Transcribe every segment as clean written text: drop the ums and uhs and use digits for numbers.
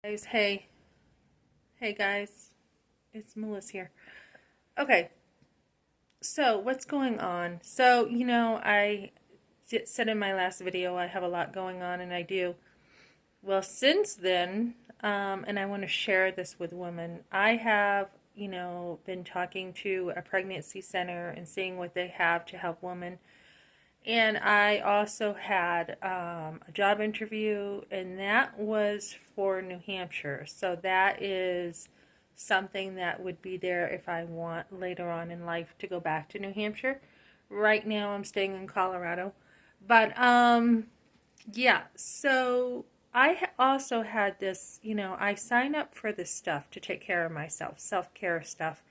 Guys, hey guys, it's Melissa here. Okay, so what's going on? I said in my last video I have a lot going on, and I do. Well, since then, and I want to share this with women, I have, been talking to a pregnancy center and seeing what they have to help women. And I also had a job interview, and that was for New Hampshire. So that is something that would be there if I want later on in life to go back to New Hampshire. Right now, I'm staying in Colorado. But yeah, so also had this, I signed up for this stuff to take care of myself, self care stuff.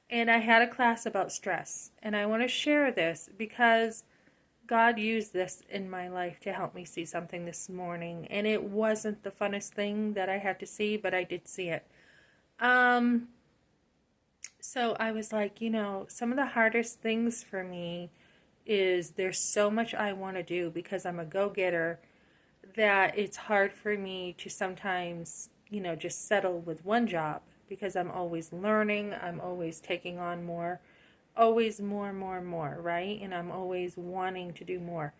And I had a class about stress. And I want to share this because God used this in my life to help me see something this morning, and it wasn't the funnest thing that I had to see, but I did see it. Um, so I was like, some of the hardest things for me is there's so much I want to do because I'm a go-getter that it's hard for me to sometimes, just settle with one job because I'm always learning, I'm always taking on more, always more, right? And I'm always wanting to do more.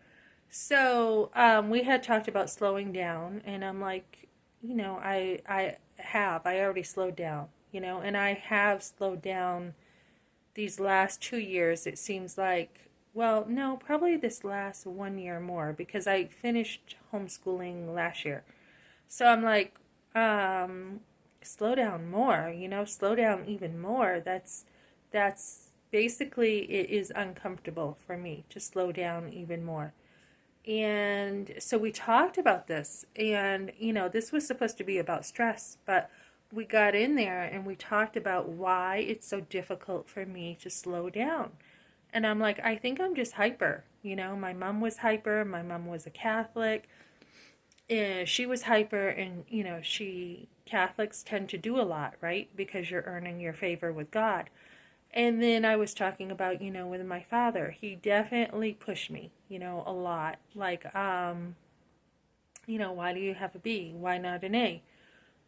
So we had talked about slowing down, and I'm like, I already slowed down, and I have slowed down these last 2 years. It seems like, well, no, probably this last 1 year more because I finished homeschooling last year. So I'm like, slow down more, slow down even more. That's basically it is uncomfortable for me to slow down even more. And so we talked about this, and this was supposed to be about stress, but we got in there and we talked about why it's so difficult for me to slow down. And I'm like, I think I'm just hyper. My mom was hyper, my mom was a Catholic, and she was hyper, and she Catholics tend to do a lot, right? Because you're earning your favor with God. And then I was talking about, with my father. He definitely pushed me, a lot. Like, why do you have a B? Why not an A?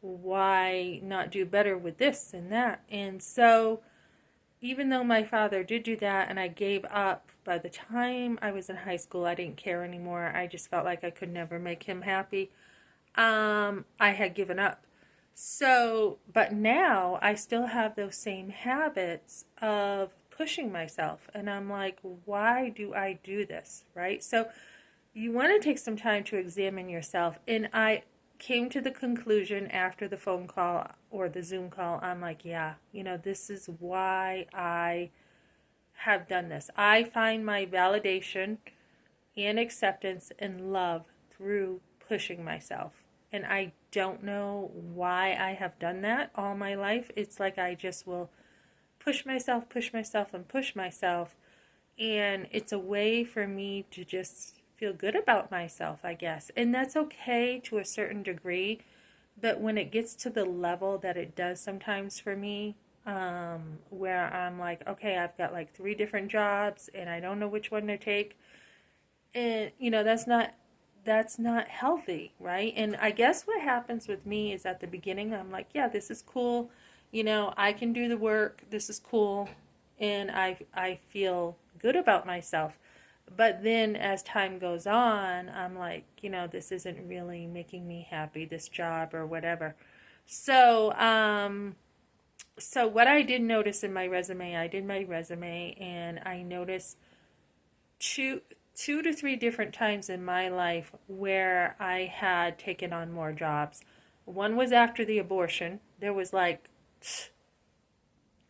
Why not do better with this and that? And so, even though my father did do that and I gave up, by the time I was in high school, I didn't care anymore. I just felt like I could never make him happy. I had given up. So, but now I still have those same habits of pushing myself. And I'm like, why do I do this? Right? So, you want to take some time to examine yourself. And I came to the conclusion after the phone call or the Zoom call, I'm like, yeah, this is why I have done this. I find my validation and acceptance and love through pushing myself. And I don't know why I have done that all my life. It's like I just will push myself, and push myself. And it's a way for me to just feel good about myself, I guess. And that's okay to a certain degree. But when it gets to the level that it does sometimes for me, where I'm like, okay, I've got like three different jobs and I don't know which one to take, and that's not healthy, right? And I guess what happens with me is at the beginning I'm like, yeah, this is cool, I can do the work, this is cool, and I feel good about myself. But then as time goes on, I'm like, this isn't really making me happy, this job or whatever. So what I did notice in my resume, I did my resume, and I noticed two to three different times in my life where I had taken on more jobs. One was after the abortion. There was like,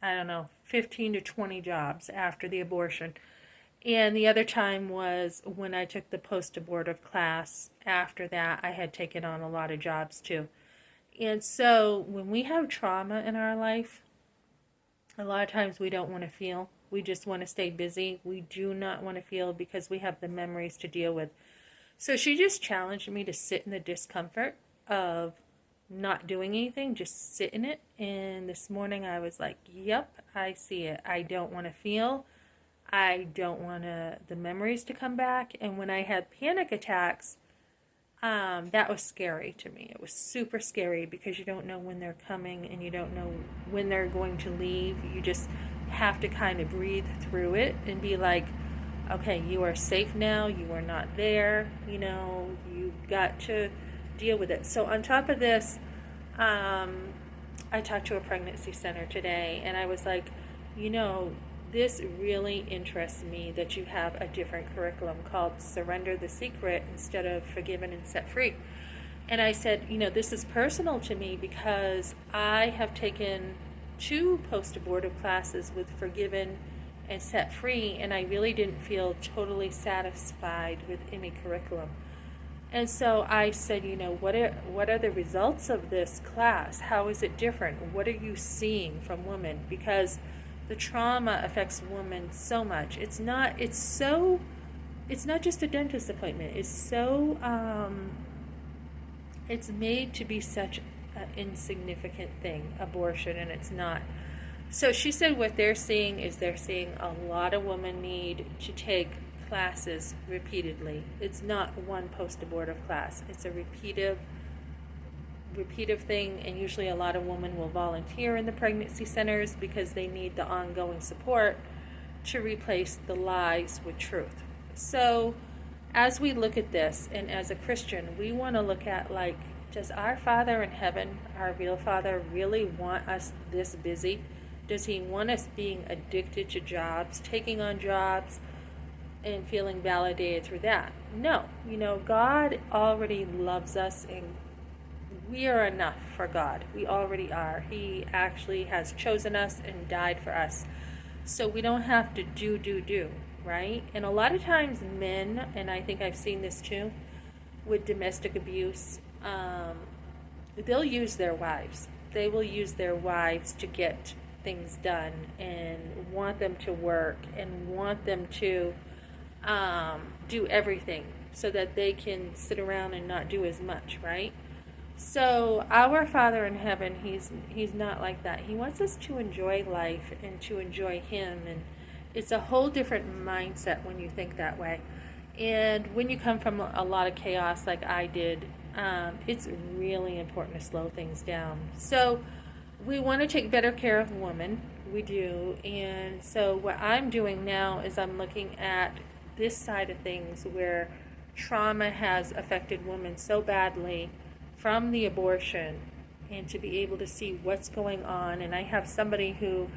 I don't know, 15 to 20 jobs after the abortion. And the other time was when I took the post abortive class. After that, I had taken on a lot of jobs too. And so when we have trauma in our life, a lot of times we don't want to feel. We just want to stay busy. We do not want to feel because we have the memories to deal with. So she just challenged me to sit in the discomfort of not doing anything, just sit in it. And this morning I was like, yep, I see it. I don't want to feel. I don't want the memories to come back. And when I had panic attacks, that was scary to me. It was super scary because you don't know when they're coming and you don't know when they're going to leave. You just have to kind of breathe through it and be like, okay, you are safe now. You are not there. You've got to deal with it. So on top of this, I talked to a pregnancy center today and I was like, this really interests me that you have a different curriculum called Surrender the Secret instead of Forgiven and Set Free. And I said, this is personal to me because I have taken 2 post-abortive classes with Forgiven and Set Free, and I really didn't feel totally satisfied with any curriculum. And so I said, what are the results of this class? How is it different? What are you seeing from women? Because the trauma affects women so much. It's not just a dentist appointment. It's made to be such an insignificant thing, abortion, and it's not. So she said what they're seeing is a lot of women need to take classes repeatedly. It's not one post-abortive class. It's a repeative thing, and usually a lot of women will volunteer in the pregnancy centers because they need the ongoing support to replace the lies with truth. So as we look at this, and as a Christian, we want to look at, does our Father in heaven, our real Father, really want us this busy? Does he want us being addicted to jobs, taking on jobs, and feeling validated through that? No. God already loves us, and we are enough for God. We already are. He actually has chosen us and died for us. So we don't have to do, right? And a lot of times men, and I think I've seen this too, with domestic abuse, they'll use their wives. They will use their wives to get things done and want them to work and want them to do everything so that they can sit around and not do as much, right? So our Father in heaven, he's not like that. He wants us to enjoy life and to enjoy him, and it's a whole different mindset when you think that way. And when you come from a lot of chaos like I did, it's really important to slow things down. So we want to take better care of the woman. We do. And so what I'm doing now is I'm looking at this side of things where trauma has affected women so badly from the abortion, and to be able to see what's going on. And I have somebody who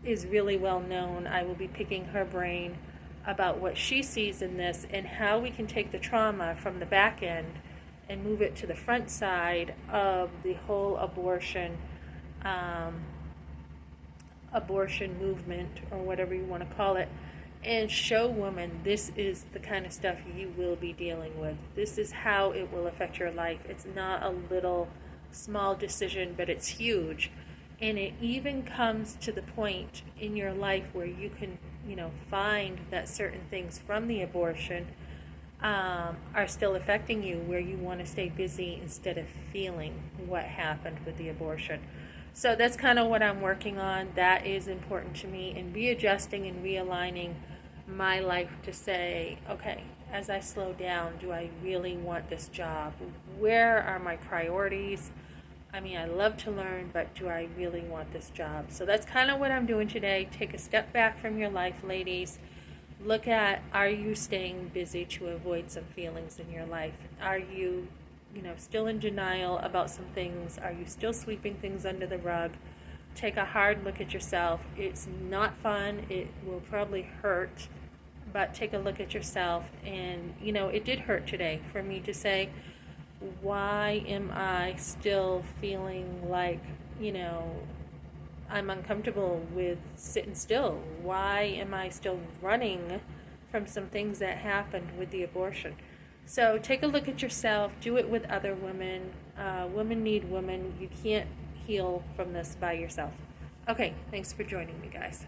is really well known. I will be picking her brain about what she sees in this and how we can take the trauma from the back end and move it to the front side of the whole abortion movement, or whatever you want to call it, and show women this is the kind of stuff you will be dealing with. This is how it will affect your life. It's not a little small decision, but it's huge. And it even comes to the point in your life where you can, find that certain things from the abortion are still affecting you, where you want to stay busy instead of feeling what happened with the abortion. So that's kind of what I'm working on. That is important to me, and readjusting and realigning my life to say, okay, as I slow down, do I really want this job? Where are my priorities? I love to learn, but do I really want this job? So that's kind of what I'm doing today. Take a step back from your life, ladies. Look at, are you staying busy to avoid some feelings in your life? Are you, still in denial about some things? Are you still sweeping things under the rug? Take a hard look at yourself. It's not fun. It will probably hurt, but take a look at yourself. And, it did hurt today for me to say, why am I still feeling like, I'm uncomfortable with sitting still? Why am I still running from some things that happened with the abortion? So take a look at yourself. Do it with other women. Women need women. You can't heal from this by yourself. Okay, thanks for joining me, guys.